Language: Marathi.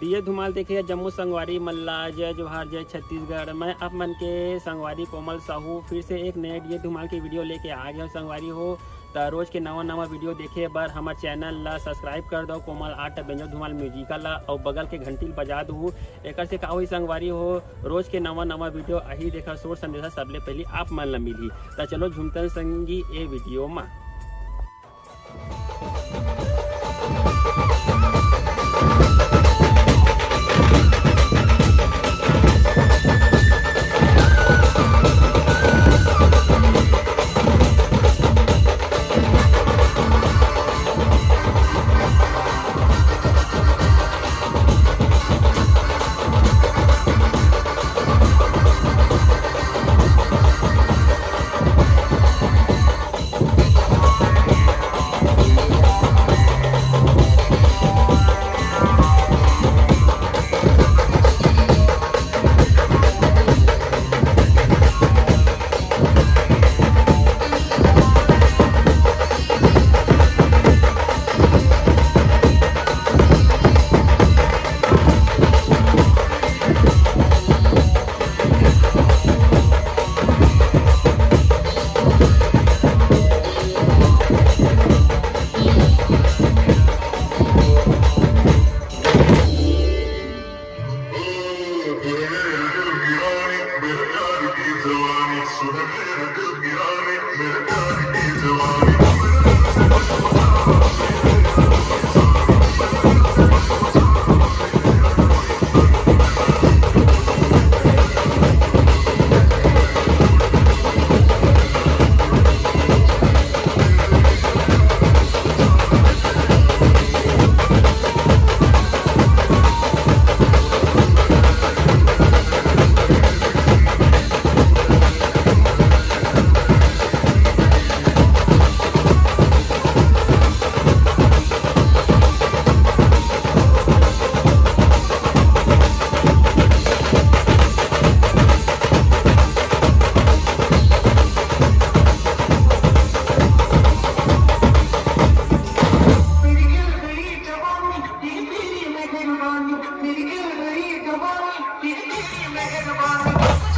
ये धुमाल देखिए जम्मू संगवारी मल्ला जय जोहार जय छत्तीसगढ़। मैं आप मन के संगवारी कोमल साहू फिर से एक नए ये धुमाल की वीडियो लेके आ गया संगवारी हो। तो रोज के नवा वीडियो देखे बर हमारे चैनल ला सब्सक्राइब कर दो कोमल आर्ट बेंजो धुमाल म्यूजिकल ला और बगल के घंटी बजा दू। एक से का हुई संगवारी हो रोज के नवा वीडियो अही देखा सोर संदेशा सबले पहले आप मन ला मिली। तो चलो झुमतन संगी ए वीडियो में मेरी